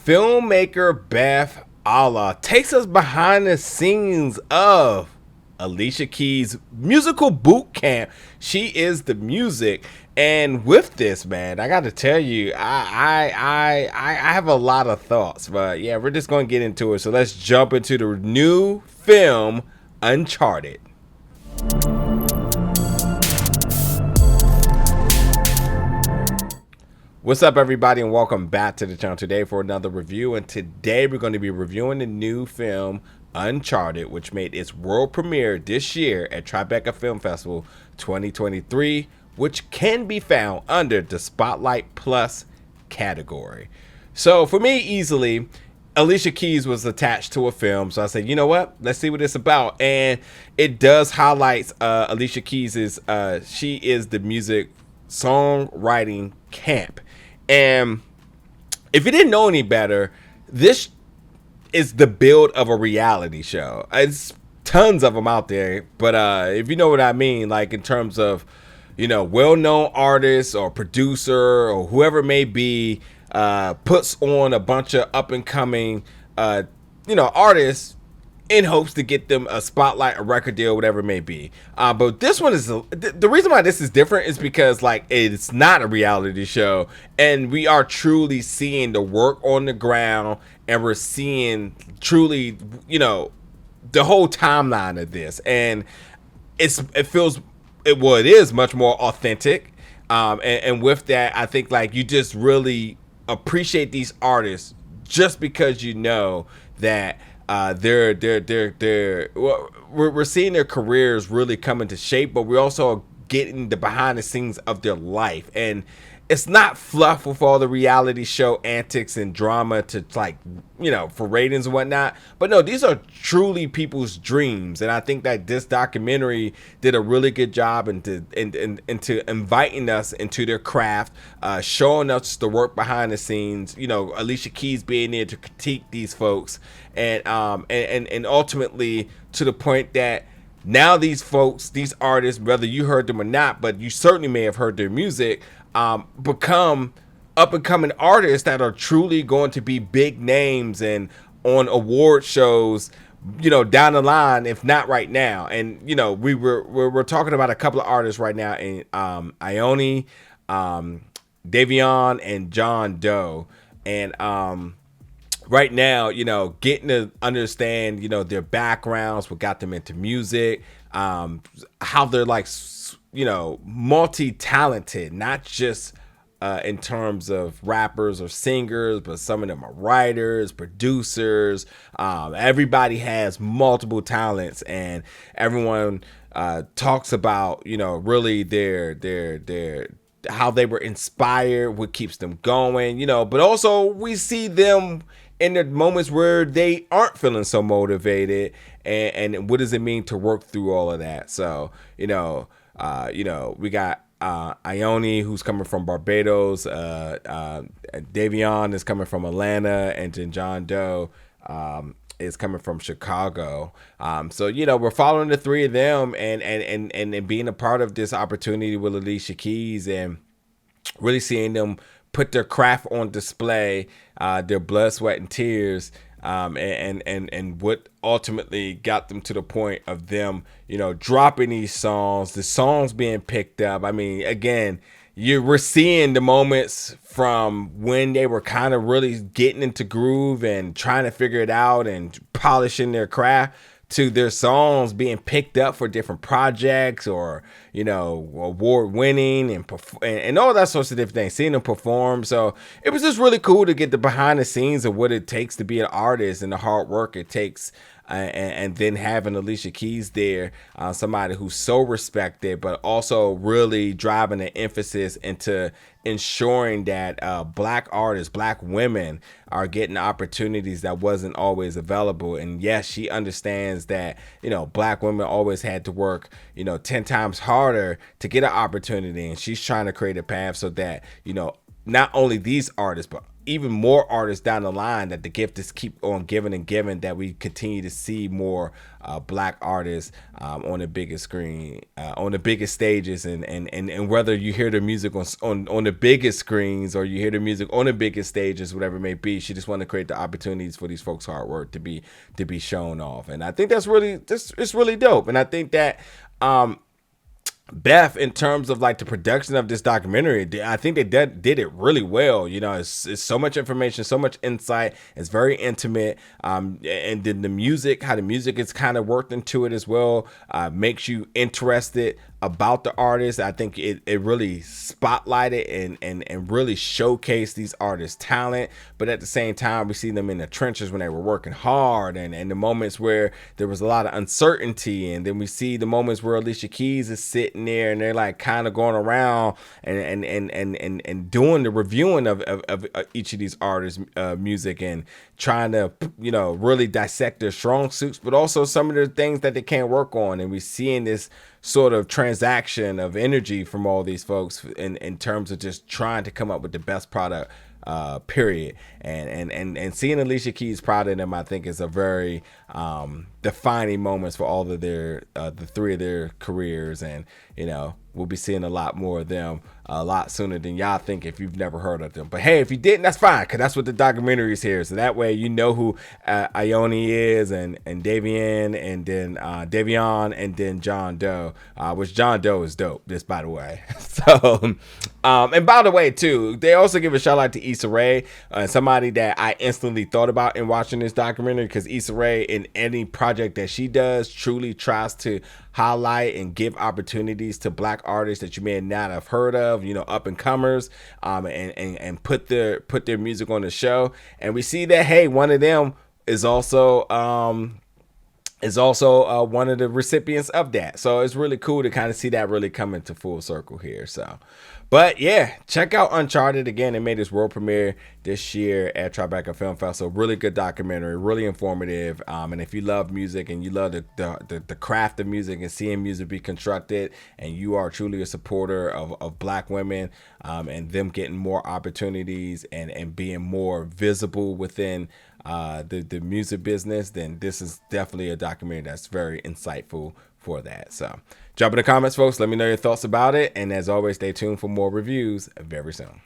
Filmmaker Beth Aala takes us behind the scenes of Alicia Keys' musical boot camp. She is the music, and with this, man, I got to tell you, I have a lot of thoughts, but yeah, we're just gonna get into it. So let's jump into the new film, Uncharted. What's up, everybody, and welcome back to the channel today for another review. And today we're going to be reviewing the new film Uncharted, which made its world premiere this year at Tribeca Film Festival 2023, which can be found under the Spotlight Plus category. So for me, easily, Alicia Keys was attached to a film, so I said, you know what, let's see what it's about. And it does highlight Alicia Keys's she is the music songwriting camp. And if you didn't know any better, this is the build of a reality show. It's tons of them out there, but if you know what I mean, like in terms of, you know, well-known artists or producer or whoever it may be, puts on a bunch of up-and-coming, artists in hopes to get them a spotlight, a record deal, whatever it may be. But this one is the reason why this is different is because, like, it's not a reality show, and we are truly seeing the work on the ground, and we're seeing truly, you know, the whole timeline of this, and it is much more authentic. And with that, I think, like, you just really appreciate these artists just because you know that we're seeing their careers really come into shape, but we're also getting the behind the scenes of their life. And it's not fluff with all the reality show antics and drama to, like, you know, for ratings and whatnot. But no, these are truly people's dreams. And I think that this documentary did a really good job into inviting us into their craft, showing us the work behind the scenes, you know, Alicia Keys being there to critique these folks, and ultimately to the point that now these folks, these artists, whether you heard them or not, but you certainly may have heard their music, become up-and-coming artists that are truly going to be big names and on award shows, you know, down the line, if not right now. And, you know, we're talking about a couple of artists right now in Ayoni, DaVionne, and Deaux. And right now, you know, getting to understand, you know, their backgrounds, what got them into music, how they're, like, you know, multi-talented, not just in terms of rappers or singers, but some of them are writers, producers. Everybody has multiple talents, and everyone talks about, you know, really their how they were inspired, what keeps them going, you know. But also we see them in the moments where they aren't feeling so motivated, and what does it mean to work through all of that. So, you know, we got Ayoni, who's coming from Barbados, DaVionne is coming from Atlanta, and then Deaux is coming from Chicago. So, you know, we're following the three of them and being a part of this opportunity with Alicia Keys, and really seeing them put their craft on display, their blood, sweat, and tears. And what ultimately got them to the point of them, you know, dropping these songs, the songs being picked up. I mean, again, we're seeing the moments from when they were kind of really getting into groove and trying to figure it out and polishing their craft, to their songs being picked up for different projects, or, you know, award winning and all that sorts of different things, seeing them perform. So it was just really cool to get the behind the scenes of what it takes to be an artist and the hard work it takes. And then having Alicia Keys there, somebody who's so respected, but also really driving an emphasis into ensuring that black artists, black women are getting opportunities that wasn't always available. And yes, she understands that, you know, black women always had to work, you know, 10 times harder to get an opportunity. And she's trying to create a path so that, you know, not only these artists, but even more artists down the line, that the gift is keep on giving and giving, that we continue to see more black artists on the biggest screen, on the biggest stages, and whether you hear the music on the biggest screens or you hear the music on the biggest stages, whatever it may be, she just want to create the opportunities for these folks' hard work to be shown off. And I think that's really, it's really dope. And I think that Beth, in terms of like the production of this documentary, I think they did it really well. You know, it's so much information, so much insight. It's very intimate. And then the music, how the music is kind of worked into it as well, makes you interested about the artist. I think it really spotlighted and really showcased these artists' talent. But at the same time, we see them in the trenches when they were working hard, and the moments where there was a lot of uncertainty. And then we see the moments where Alicia Keys is sitting there and they're like kind of going around and doing the reviewing of each of these artists' music, and trying to, you know, really dissect their strong suits, but also some of the things that they can't work on. And we seeing this sort of transaction of energy from all these folks in terms of just trying to come up with the best product, period. And seeing Alicia Keys proud of them, I think, is a very defining moments for all of their the three of their careers. And, you know, we'll be seeing a lot more of them a lot sooner than y'all think if you've never heard of them. But hey, if you didn't, that's fine, because that's what the documentary is here. So that way you know who Ayoni is, and DaVionne, and then DaVionne, and then John Doe, which John Doe is dope, just by the way. So, and by the way, too, they also give a shout out to Issa Rae, somebody that I instantly thought about in watching this documentary, because Issa Rae, in any project that she does, truly tries to highlight and give opportunities to black artists that you may not have heard of, you know, up and comers, and put their music on the show. And we see that, hey, one of them is also one of the recipients of that. So it's really cool to kind of see that really come into full circle here. So, but yeah, check out Uncharted. Again, it made its world premiere this year at Tribeca Film Festival. Really good documentary, really informative. And if you love music and you love the craft of music and seeing music be constructed, and you are truly a supporter of black women, and them getting more opportunities and being more visible within the music business, then this is definitely a documentary that's very insightful for that. So drop in the comments, folks. Let me know your thoughts about it. And as always, stay tuned for more reviews very soon.